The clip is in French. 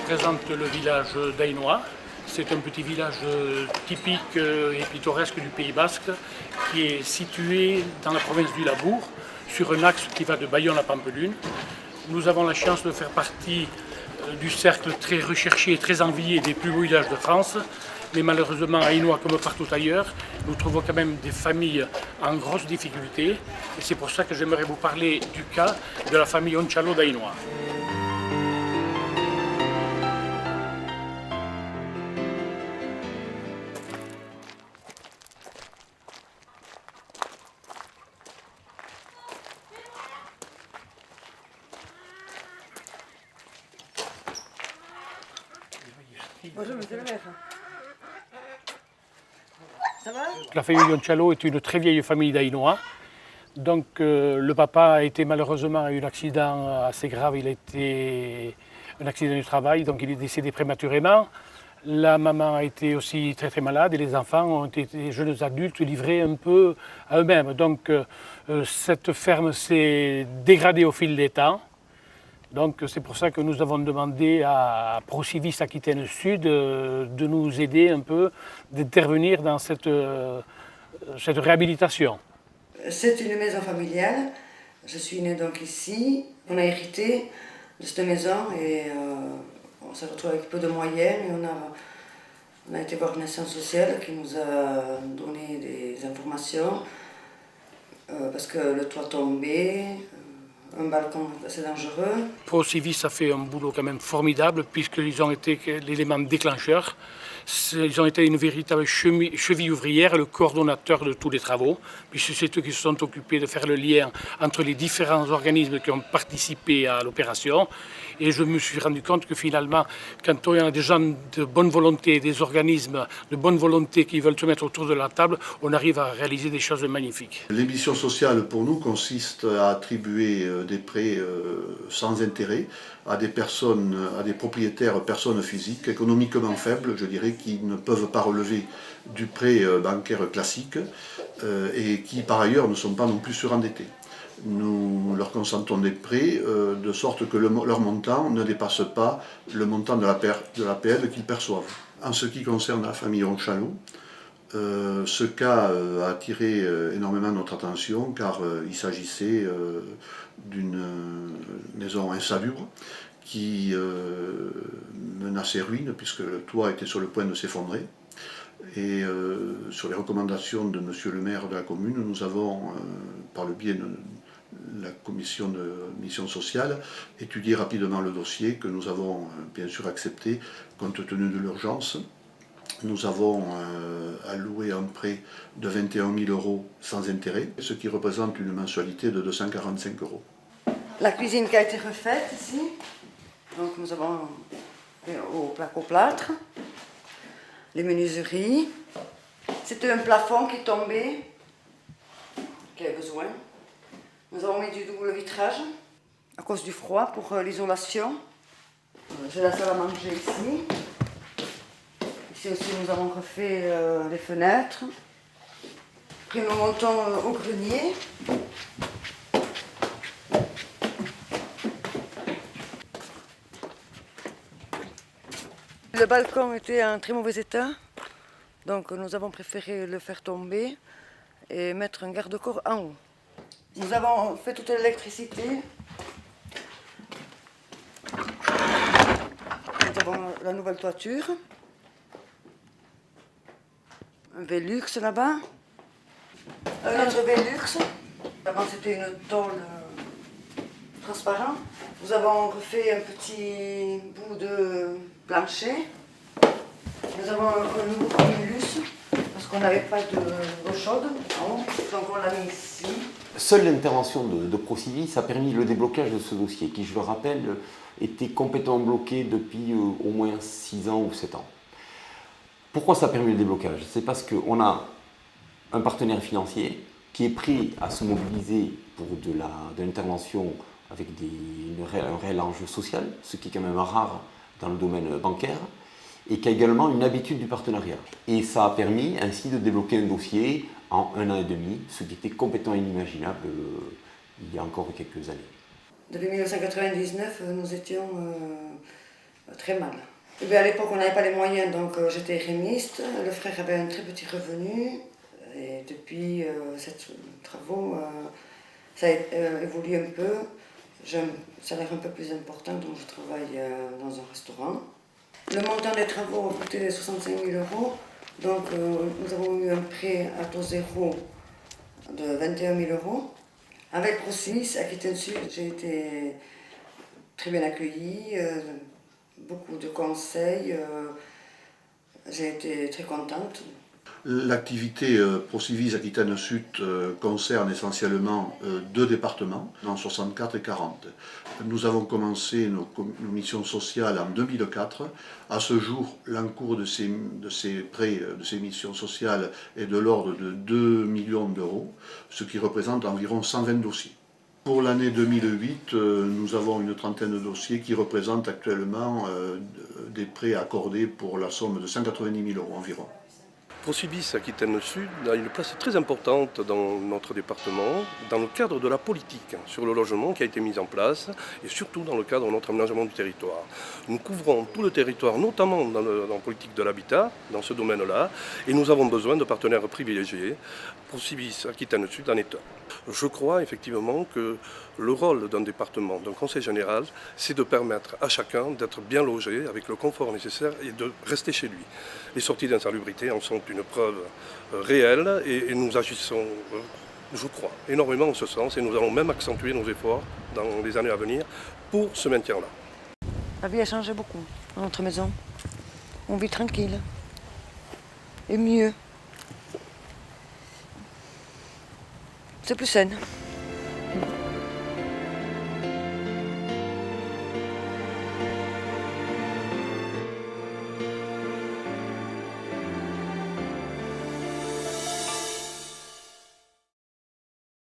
représente le village d'Ainoa. C'est un petit village typique et pittoresque du Pays Basque qui est situé dans la province du Labourd, sur un axe qui va de Bayonne à Pampelune. Nous avons la chance de faire partie du cercle très recherché et très envié des plus beaux villages de France. Mais malheureusement, à Ainoa, comme partout ailleurs, nous trouvons quand même des familles en grosse difficulté. Et c'est pour ça que j'aimerais vous parler du cas de la famille Onchalo d'Ainoa. Bonjour, monsieur le maire. Ça va? La famille Onchalo est une très vieille famille d'Ainoa. Donc le papa a été malheureusement eu un accident assez grave, il a été un accident du travail, donc il est décédé prématurément. La maman a été aussi très très malade et les enfants ont été des jeunes adultes livrés un peu à eux-mêmes. Donc cette ferme s'est dégradée au fil des temps. Donc c'est pour ça que nous avons demandé à Procivis Aquitaine Sud de nous aider un peu, d'intervenir dans cette réhabilitation. C'est une maison familiale. Je suis née donc ici. On a hérité de cette maison et on s'est retrouvé avec peu de moyens. Et on a été voir une action sociale qui nous a donné des informations parce que le toit tombait. Un balcon assez dangereux. Procivis a fait un boulot quand même formidable puisqu'ils ont été l'élément déclencheur. Ils ont été une véritable cheville ouvrière, le coordonnateur de tous les travaux, puisque c'est eux qui se sont occupés de faire le lien entre les différents organismes qui ont participé à l'opération. Et je me suis rendu compte que finalement, quand on a des gens de bonne volonté, des organismes de bonne volonté qui veulent se mettre autour de la table, on arrive à réaliser des choses magnifiques. L'émission sociale pour nous consiste à attribuer des prêts sans intérêt à des personnes, à des propriétaires, personnes physiques, économiquement faibles, je dirais, qui ne peuvent pas relever du prêt bancaire classique et qui par ailleurs ne sont pas non plus surendettés. Nous leur consentons des prêts de sorte que leur montant ne dépasse pas le montant de l'APL qu'ils perçoivent. En ce qui concerne la famille Onchalo, ce cas a attiré énormément notre attention car il s'agissait d'une maison insalubre qui menaçait ruine puisque le toit était sur le point de s'effondrer. Et sur les recommandations de monsieur le maire de la commune, nous avons, par le biais de la commission de mission sociale, étudié rapidement le dossier que nous avons bien sûr accepté compte tenu de l'urgence. Nous avons alloué un prêt de 21 000 € sans intérêt, ce qui représente une mensualité de 245 €. La cuisine qui a été refaite ici. Donc nous avons fait au placo-plâtre, les menuiseries. C'était un plafond qui tombait, qui avait besoin. Nous avons mis du double vitrage à cause du froid pour l'isolation. J'ai la salle à manger ici. Ici aussi nous avons refait les fenêtres. Puis nous montons au grenier. Le balcon était en très mauvais état, donc nous avons préféré le faire tomber et mettre un garde-corps en haut. Nous avons fait toute l'électricité. Nous avons la nouvelle toiture. Un Velux là-bas. Un autre Velux. Avant c'était une tôle transparente. Nous avons refait un petit bout de plancher. Nous avons un nouveau cumulus parce qu'on n'avait pas d'eau chaude en haut, donc on l'a mis ici. Seule l'intervention de Procivis a permis le déblocage de ce dossier qui, je le rappelle, était complètement bloqué depuis au moins 6 ans ou 7 ans. Pourquoi ça a permis le déblocage? C'est parce qu'on a un partenaire financier qui est prêt à se mobiliser pour de l'intervention avec un réel enjeu social, ce qui est quand même rare dans le domaine bancaire, et qui a également une habitude du partenariat. Et ça a permis ainsi de débloquer un dossier en 1 an et demi, ce qui était complètement inimaginable il y a encore quelques années. Depuis 1999, nous étions très mal. Et bien, à l'époque, on n'avait pas les moyens, donc j'étais rémiste. Le frère avait un très petit revenu. Et depuis ces travaux, ça a évolué un peu. J'ai un salaire un peu plus important, donc je travaille dans un restaurant. Le montant des travaux a coûté 65 000 €. Donc nous avons eu un prêt à taux zéro de 21 000 €. Avec Proximis, Aquitaine Sud, j'ai été très bien accueillie, beaucoup de conseils, j'ai été très contente. L'activité Procivis Aquitaine Sud concerne essentiellement deux départements, en 64 et 40. Nous avons commencé nos missions sociales en 2004. À ce jour, l'encours de ces prêts, de ces missions sociales est de l'ordre de 2 millions d'euros, ce qui représente environ 120 dossiers. Pour l'année 2008, nous avons une trentaine de dossiers qui représentent actuellement des prêts accordés pour la somme de 190 000 € environ. Procivis Aquitaine Sud a une place très importante dans notre département, dans le cadre de la politique sur le logement qui a été mise en place et surtout dans le cadre de notre aménagement du territoire. Nous couvrons tout le territoire, notamment dans la politique de l'habitat, dans ce domaine-là, et nous avons besoin de partenaires privilégiés. Procivis Aquitaine Sud en est un. Je crois effectivement que le rôle d'un département, d'un conseil général, c'est de permettre à chacun d'être bien logé avec le confort nécessaire et de rester chez lui. Les sorties d'insalubrité en sont une preuve réelle et nous agissons, je crois, énormément en ce sens et nous allons même accentuer nos efforts dans les années à venir pour ce maintien-là. La vie a changé beaucoup dans notre maison. On vit tranquille et mieux. C'est plus saine.